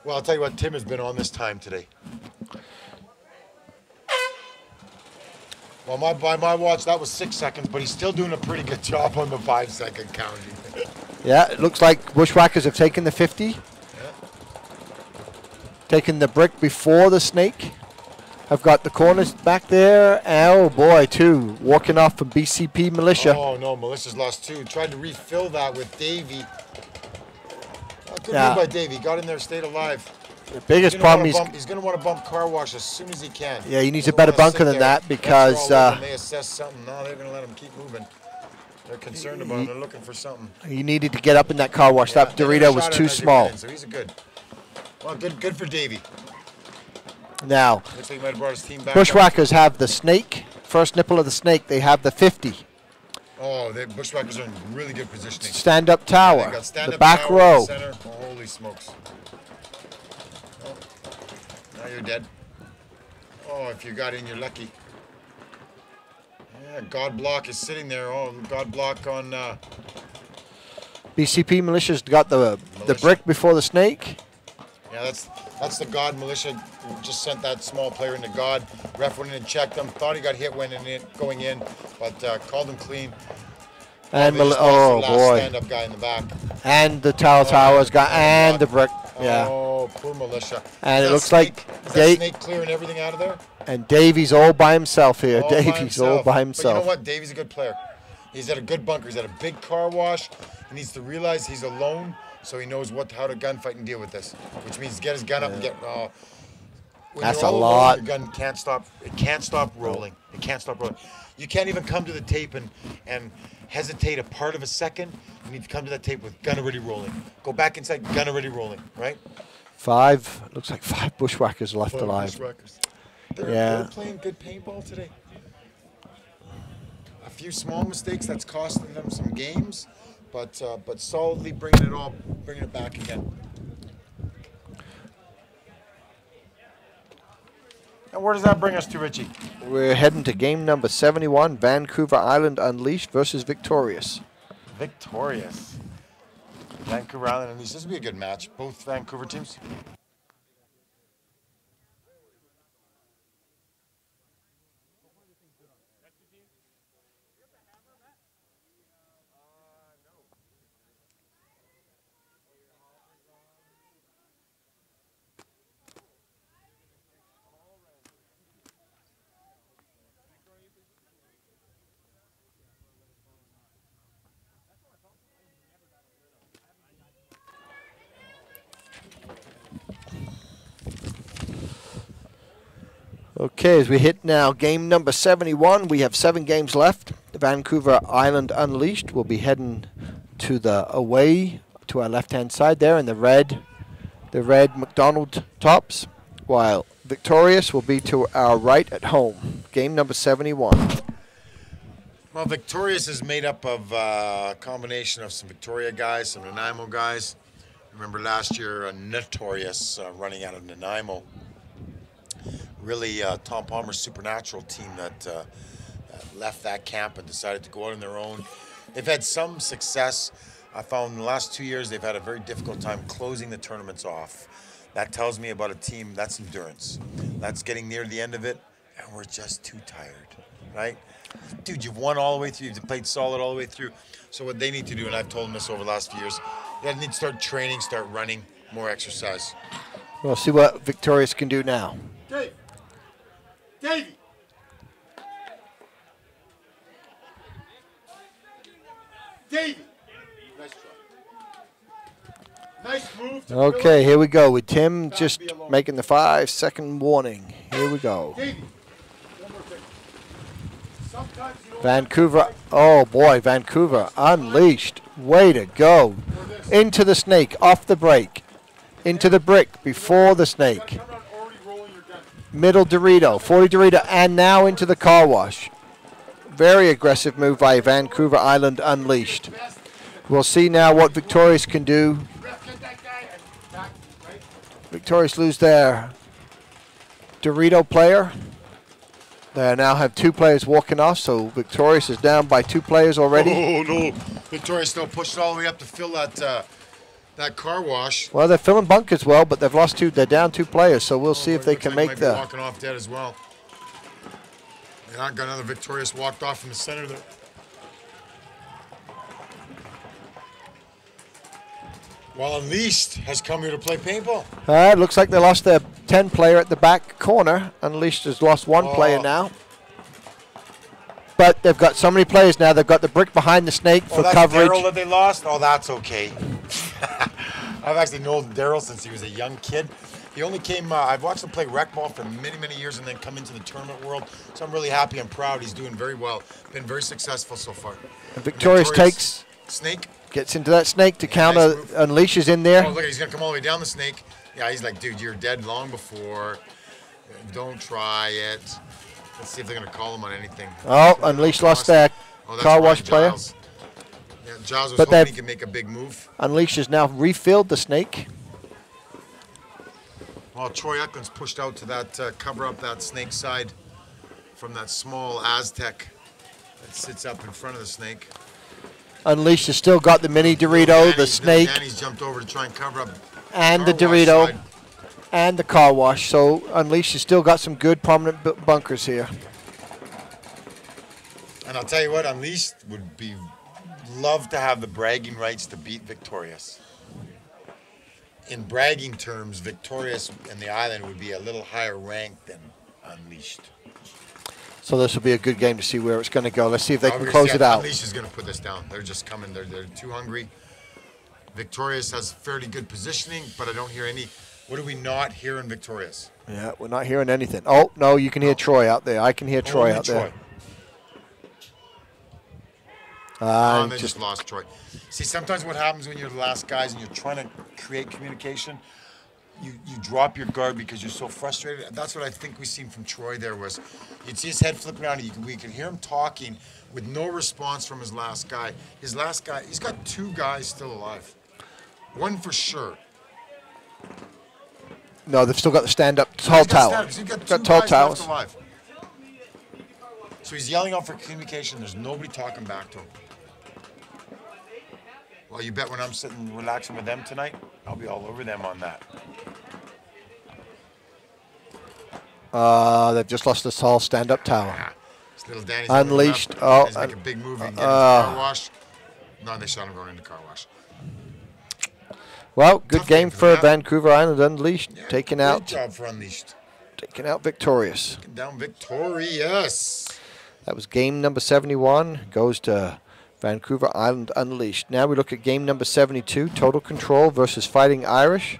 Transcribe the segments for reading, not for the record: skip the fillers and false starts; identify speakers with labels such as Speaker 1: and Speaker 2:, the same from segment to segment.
Speaker 1: Well, I'll tell you what, Tim has been on this time today. Well, by my watch, that was 6 seconds, but he's still doing a pretty good job on the 5-second counting.
Speaker 2: Yeah, it looks like Bushwhackers have taken the 50.
Speaker 1: Yeah.
Speaker 2: Taken the brick before the snake. Have got the corners back there. Oh boy, two walking off from BCP Militia.
Speaker 1: Oh no, Militia's lost two. Tried to refill that with Davey. Good
Speaker 2: Yeah.
Speaker 1: move by Davey. Got in there, stayed alive.
Speaker 2: The biggest problem
Speaker 1: he's going to want to bump car wash as soon as he can.
Speaker 2: Yeah, he needs a better bunker than that because
Speaker 1: they assess something. No, they're going to let him keep moving. They're concerned about him. They're looking for something.
Speaker 2: He needed to get up in that car wash.
Speaker 1: Yeah,
Speaker 2: that Dorito was too small.
Speaker 1: So he's a good. Well, good for Davey.
Speaker 2: Now,
Speaker 1: looks like he might have brought his team back.
Speaker 2: Bushwhackers have the snake. First nipple of the snake. They have the 50.
Speaker 1: Oh, the Bushwhackers are in really good positioning.
Speaker 2: Stand-up tower.
Speaker 1: They got stand-up
Speaker 2: the back
Speaker 1: tower
Speaker 2: row.
Speaker 1: In the center. Oh, holy smokes. Oh, now you're dead. Oh, if you got in, you're lucky. Yeah, God Block is sitting there. Oh, God Block on...
Speaker 2: BCP Militia's got the brick before the snake.
Speaker 1: Yeah, that's the God Militia. Just sent that small player into God. Ref went in and checked him. Thought he got hit going in, but called him clean.
Speaker 2: And oh boy!
Speaker 1: Stand-up guy in the back.
Speaker 2: And the tower's got and the brick. Yeah.
Speaker 1: Oh, poor Militia.
Speaker 2: And it looks like
Speaker 1: Snake clearing everything out of there.
Speaker 2: And Davey's all by himself here. Davey's all by himself.
Speaker 1: But you know what? Davey's a good player. He's at a good bunker. He's at a big car wash. He needs to realize he's alone, so he knows how to gunfight and deal with this. Which means get his gun up and get. When
Speaker 2: that's
Speaker 1: you're
Speaker 2: a
Speaker 1: all
Speaker 2: lot.
Speaker 1: Alone, your gun can't stop. It can't stop rolling. It can't stop rolling. You can't even come to the tape and hesitate a part of a second. You need to come to that tape with gun already rolling. Go back inside, gun already rolling. Right.
Speaker 2: Looks like 5 Bushwhackers left alive.
Speaker 1: Bushwhackers. They're playing good paintball today. A few small mistakes that's costing them some games, but solidly bringing it back again. And where does that bring us to, Richie?
Speaker 2: We're heading to game number 71, Vancouver Island Unleashed versus Victorious.
Speaker 1: Victorious. Vancouver Island Unleashed. This will be a good match. Both Vancouver teams.
Speaker 2: Okay, as we hit now game number 71, we have 7 games left. The Vancouver Island Unleashed will be heading to the away to our left-hand side there in the red McDonald tops, while Victorious will be to our right at home. Game number 71.
Speaker 1: Well, Victorious is made up of a combination of some Victoria guys, some Nanaimo guys. Remember last year, Notorious running out of Nanaimo. Really, Tom Palmer's supernatural team that left that camp and decided to go out on their own. They've had some success. I found in the last 2 years they've had a very difficult time closing the tournaments off. That tells me about a team that's endurance. That's getting near the end of it, and we're just too tired, right? Dude, you've won all the way through. You've played solid all the way through. So what they need to do, and I've told them this over the last few years, they need to start training, start running, more exercise.
Speaker 2: We'll see what Victorious can do now.
Speaker 1: Dave. Davey. Davey. Nice try. Nice move.
Speaker 2: Okay, here we go with Tim just making the 5-second warning. Here we go.
Speaker 1: Davey. One more thing.
Speaker 2: Vancouver, oh boy, Vancouver Unleashed. Way to go. Into the snake, off the break. Into the brick, before the snake. Middle Dorito, 40 Dorito, and now into the car wash. Very aggressive move by Vancouver Island Unleashed. We'll see now what Victorious can do. Victorious lose their Dorito player. They now have 2 players walking off, so Victorious is down by 2 players already.
Speaker 1: Oh no! Victorious still pushed all the way up to fill that that car wash.
Speaker 2: Well, they're filling bunkers well, but they've lost two. They're down 2 players, so we'll see if they can make the.
Speaker 1: Walking off dead as well. Yeah, got another Victorious walked off from the center there. Well, Unleashed has come here to play paintball.
Speaker 2: It looks like they lost their 10 player at the back corner. Unleashed has lost 1 player now. But they've got so many players now. They've got the brick behind the snake for coverage.
Speaker 1: Daryl that they lost? Oh, that's okay. I've actually known Daryl since he was a young kid. He only came, I've watched him play rec ball for many, many years and then come into the tournament world. So I'm really happy and proud. He's doing very well. Been very successful so far.
Speaker 2: And Victorious takes.
Speaker 1: Snake.
Speaker 2: Gets into that snake to counter.
Speaker 1: Nice
Speaker 2: Unleashes in there.
Speaker 1: Oh, look, he's going to come all the way down the snake. Yeah, he's like, dude, you're dead long before. Don't try it. Let's see if they're going to call him on anything.
Speaker 2: Oh, Unleashed lost that car wash player.
Speaker 1: Yeah, Giles was hoping he could make a big move.
Speaker 2: Unleashed has now refilled the snake.
Speaker 1: Well, Troy Eklund's pushed out to that cover up that snake side from that small Aztec that sits up in front of the snake.
Speaker 2: Unleashed has still got the mini Dorito, the snake.
Speaker 1: Danny's jumped over to try and cover up.
Speaker 2: And the Dorito. And the car wash. So Unleashed has still got some good prominent bunkers here.
Speaker 1: And I'll tell you what, Unleashed would love to have the bragging rights to beat Victorious. In bragging terms, Victorious and the island would be a little higher ranked than Unleashed.
Speaker 2: So this will be a good game to see where it's going to go. Let's see if they can close it out.
Speaker 1: Unleashed is going to put this down. They're just coming. They're too hungry. Victorious has fairly good positioning, but I don't hear any. What do we not hear in Victorious?
Speaker 2: Yeah, we're not hearing anything. Oh, no, you can hear Troy out there. I can hear Troy out there.
Speaker 1: And they just lost Troy. See, sometimes what happens when you're the last guys and you're trying to create communication, you drop your guard because you're so frustrated. That's what I think we seen from Troy there was, you'd see his head flipping around and we could hear him talking with no response from his last guy. His last guy, he's got 2 guys still alive. One for sure.
Speaker 2: No, they've still got the stand-up tall tower.
Speaker 1: He's got 2
Speaker 2: tall
Speaker 1: guys
Speaker 2: towers.
Speaker 1: left alive. So he's yelling out for communication. There's nobody talking back to him. Well, you bet when I'm sitting relaxing with them tonight, I'll be all over them on that.
Speaker 2: They've just lost the tall stand-up tower.
Speaker 1: Yeah. Little Danny's
Speaker 2: Unleashed.
Speaker 1: He's making a big move and get car wash. No, they shot him going into car wash.
Speaker 2: Well, good game for Vancouver Island. Unleashed,
Speaker 1: Yeah,
Speaker 2: taking out.
Speaker 1: Good job for Unleashed.
Speaker 2: Taking out Victorious.
Speaker 1: Taking down Victorious.
Speaker 2: That was game number 71. Goes to Vancouver Island Unleashed. Now we look at game number 72. Total Control versus Fighting Irish.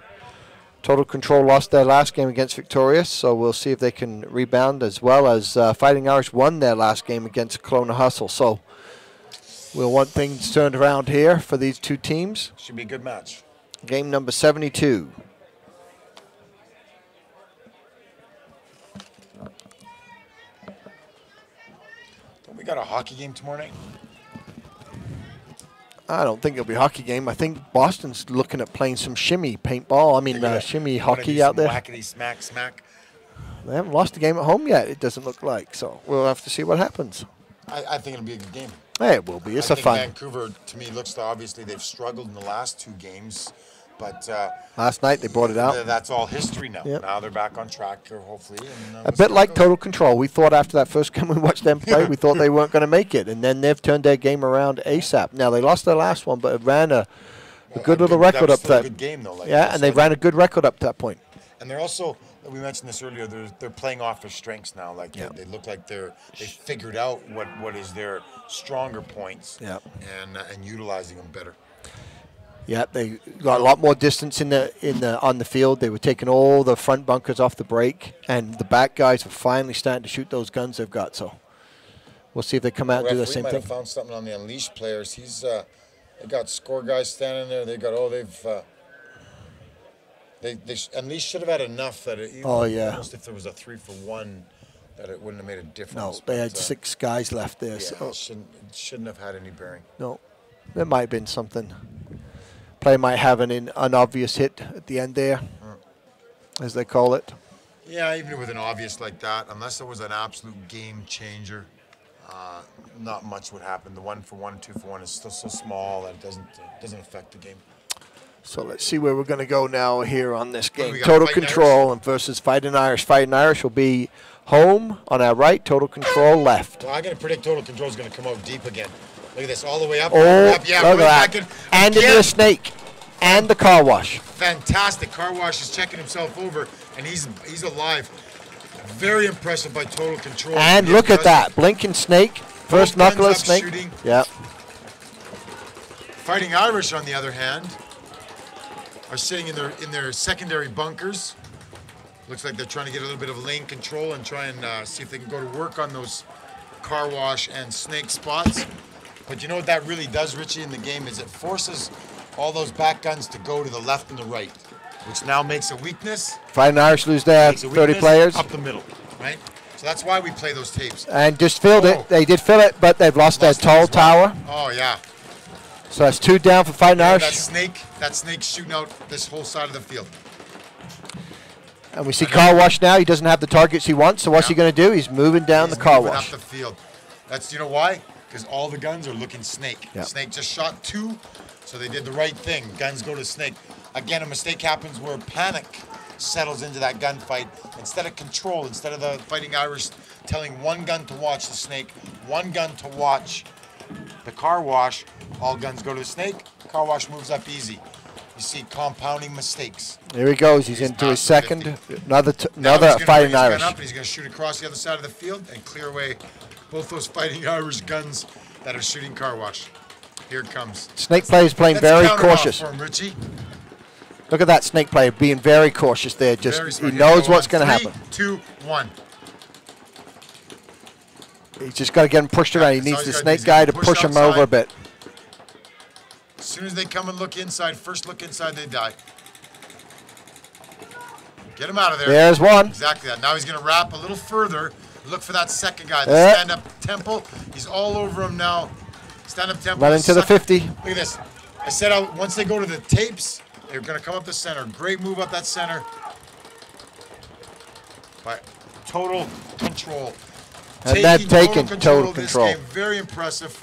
Speaker 2: Total Control lost their last game against Victorious, so we'll see if they can rebound, as well as Fighting Irish won their last game against Kelowna Hustle. So we'll want things turned around here for these 2 teams.
Speaker 1: Should be a good match.
Speaker 2: Game number 72.
Speaker 1: Don't we got a hockey game tomorrow night?
Speaker 2: I don't think it'll be a hockey game. I think Boston's looking at playing some shimmy paintball. I mean, shimmy hockey out there.
Speaker 1: Whackety smack smack.
Speaker 2: They haven't lost the game at home yet, it doesn't look like. So we'll have to see what happens.
Speaker 1: I think it'll be a good game.
Speaker 2: Hey, it will be. It's
Speaker 1: I
Speaker 2: a
Speaker 1: think
Speaker 2: fun.
Speaker 1: Vancouver, to me, looks to obviously they've struggled in the last 2 games. But
Speaker 2: last night they brought it out.
Speaker 1: That's all history now.
Speaker 2: Yep.
Speaker 1: Now they're back on track, hopefully. And,
Speaker 2: a bit like Total Control. We thought after that first game we watched them play, we thought they weren't going to make it. And then they've turned their game around ASAP. Now, they lost their last one, but it ran a good little record up there.
Speaker 1: A good game, though.
Speaker 2: And they ran a good record up to that point.
Speaker 1: And they're also, we mentioned this earlier, they're playing off their strengths now. Like they look like they figured out what is their stronger points and utilizing them better.
Speaker 2: Yeah, they got a lot more distance on the field. They were taking all the front bunkers off the break, and the back guys are finally starting to shoot those guns they've got. So we'll see if they come out and do the same thing.
Speaker 1: Might have found something on the Unleashed players. They got score guys standing there. They got Unleashed should have had enough that almost if there was a 3-for-1 that it wouldn't have made a difference.
Speaker 2: No, they had 6 guys left there.
Speaker 1: Yeah,
Speaker 2: so
Speaker 1: it shouldn't have had any bearing.
Speaker 2: No, there might have been something. Player might have an obvious hit at the end there, as they call it.
Speaker 1: Yeah, even with an obvious like that, unless it was an absolute game changer, not much would happen. The 1-for-1, 2-for-1 is still so small that it doesn't affect the game.
Speaker 2: So let's see where we're going to go now here on this game.
Speaker 1: we got?
Speaker 2: Total
Speaker 1: Fighting
Speaker 2: Control and versus Fighting Irish. Fighting Irish will be home on our right, Total Control left.
Speaker 1: Well, I'm going to predict Total Control is going to come out deep again. Look at this, all the way up.
Speaker 2: Oh,
Speaker 1: up. Yeah,
Speaker 2: look
Speaker 1: right
Speaker 2: at
Speaker 1: back in.
Speaker 2: that. And into
Speaker 1: Again.
Speaker 2: the snake. And the car wash.
Speaker 1: Fantastic. Car Wash is checking himself over, and he's alive. Very impressive by Total Control.
Speaker 2: And look at that. Blinking snake. First
Speaker 1: Both
Speaker 2: knuckle of
Speaker 1: guns up
Speaker 2: snake.
Speaker 1: shooting.
Speaker 2: Yeah.
Speaker 1: Fighting Irish, on the other hand, are sitting in their secondary bunkers. Looks like they're trying to get a little bit of lane control and try and see if they can go to work on those car wash and snake spots. But you know what that really does, Richie, in the game is it forces all those back guns to go to the left and the right, which now makes a weakness.
Speaker 2: Fighting Irish lose their
Speaker 1: Makes a
Speaker 2: 30
Speaker 1: weakness
Speaker 2: players.
Speaker 1: up the middle, right? So that's why we play those tapes.
Speaker 2: And just filled
Speaker 1: Oh.
Speaker 2: it. They did fill it, but they've lost their
Speaker 1: Lost it
Speaker 2: tall
Speaker 1: as well.
Speaker 2: tower.
Speaker 1: Oh yeah.
Speaker 2: So that's 2 down for Fighting
Speaker 1: That
Speaker 2: Irish.
Speaker 1: snake's shooting out this whole side of the field.
Speaker 2: And we see car wash now. He doesn't have the targets he wants. So what's he going to do? He's moving down
Speaker 1: He's
Speaker 2: the car
Speaker 1: moving
Speaker 2: wash.
Speaker 1: up the field. That's, you know why? Because all the guns are looking snake.
Speaker 2: Yeah.
Speaker 1: Snake just shot 2, so they did the right thing. Guns go to snake. Again, a mistake happens where panic settles into that gunfight. Instead of control, instead of the Fighting Irish telling one gun to watch the snake, one gun to watch the car wash, all guns go to the snake. Car wash moves up easy. You see compounding mistakes.
Speaker 2: Here he goes. He's into his
Speaker 1: past the
Speaker 2: second.
Speaker 1: 50.
Speaker 2: Another
Speaker 1: Now he's gonna bring
Speaker 2: Fighting
Speaker 1: his gun
Speaker 2: Irish.
Speaker 1: up and he's going to shoot across the other side of the field and clear away both those Fighting Irish guns that are shooting car wash. Here it comes.
Speaker 2: Snake player is playing
Speaker 1: Let's
Speaker 2: very
Speaker 1: count 'em off
Speaker 2: cautious.
Speaker 1: for him, Richie.
Speaker 2: Look at that snake player being very cautious there.
Speaker 1: Very
Speaker 2: Just
Speaker 1: smart.
Speaker 2: he
Speaker 1: Here we
Speaker 2: knows
Speaker 1: go
Speaker 2: what's
Speaker 1: on.
Speaker 2: going to
Speaker 1: 3,
Speaker 2: happen.
Speaker 1: 2, 1.
Speaker 2: He's just got to get him pushed around. He
Speaker 1: That's all
Speaker 2: needs the
Speaker 1: he's gotta do.
Speaker 2: snake
Speaker 1: He's
Speaker 2: guy
Speaker 1: gotta
Speaker 2: to
Speaker 1: push
Speaker 2: push him
Speaker 1: outside.
Speaker 2: over a bit.
Speaker 1: As soon as they come and look inside, first look inside, they die. Get him out of there.
Speaker 2: There's one.
Speaker 1: Exactly that. Now he's going to wrap a little further. Look for that second guy. The
Speaker 2: Yeah.
Speaker 1: stand-up temple. He's all over him now. Stand-up temple.
Speaker 2: Run into the 50.
Speaker 1: Look at this. I said once they go to the tapes, they're going to come up the center. Great move up that center. By Total Control.
Speaker 2: And they've taken total
Speaker 1: of this
Speaker 2: control.
Speaker 1: game. Very impressive.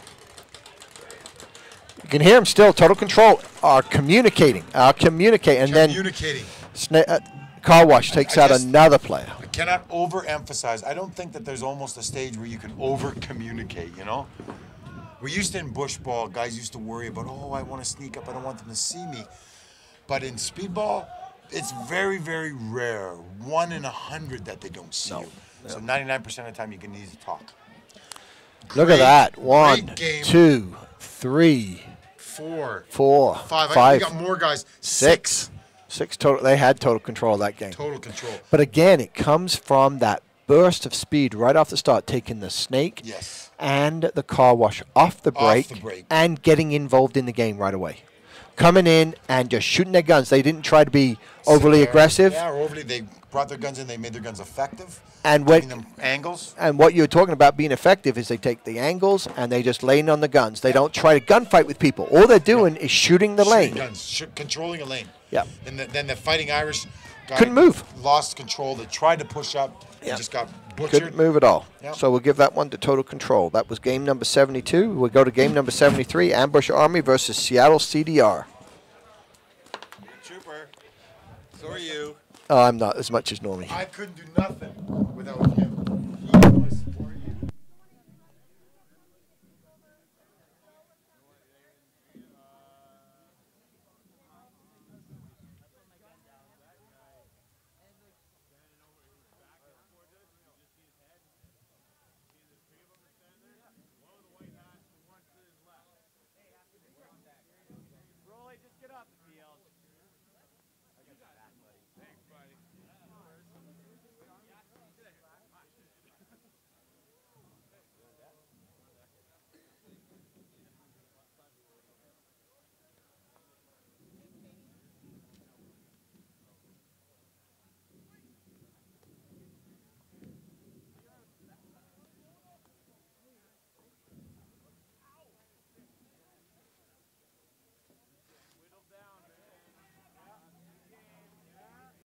Speaker 2: You can hear him still. Total Control are communicating. And then
Speaker 1: Communicating.
Speaker 2: car wash takes
Speaker 1: I
Speaker 2: out
Speaker 1: just-
Speaker 2: another player.
Speaker 1: I cannot overemphasize. I don't think that there's almost a stage where you can over-communicate, you know? We used to in bush ball, guys used to worry about, oh, I want to sneak up, I don't want them to see me. But in speedball, it's very, very rare. 1 in 100 that they don't see you. So 99% of the time you can easily talk.
Speaker 2: Look at that.
Speaker 1: Great
Speaker 2: 1,
Speaker 1: game.
Speaker 2: 2, 3,
Speaker 1: 4,
Speaker 2: 4,
Speaker 1: 5. We
Speaker 2: 5,
Speaker 1: got more guys.
Speaker 2: 6. 6 total. They had total control of that game.
Speaker 1: Total control.
Speaker 2: But again, it comes from that burst of speed right off the start, taking the snake
Speaker 1: Yes.
Speaker 2: and the car wash off the break, and getting involved in the game right away. Coming in and just shooting their guns. They didn't try to be overly aggressive.
Speaker 1: Yeah, or overly. They brought their guns in. They made their guns effective.
Speaker 2: And
Speaker 1: giving them angles.
Speaker 2: And what you're talking about being effective is they take the angles and they just lane on the guns. They don't try to gunfight with people. All they're doing is shooting the lane.
Speaker 1: Guns, controlling a lane.
Speaker 2: Yeah.
Speaker 1: And then the Fighting Irish guy
Speaker 2: Couldn't move.
Speaker 1: Lost control. They tried to push up.
Speaker 2: Yeah.
Speaker 1: And just got butchered.
Speaker 2: Couldn't move at all.
Speaker 1: Yep.
Speaker 2: So we'll give that one to Total Control. That was game number 72. We'll go to game number 73, Ambush Army versus Seattle CDR.
Speaker 3: Trooper, so are you.
Speaker 2: Oh, I'm not as much as Normie.
Speaker 1: I couldn't do nothing without him. He was for you.
Speaker 3: Rolly, just get up, he yelled.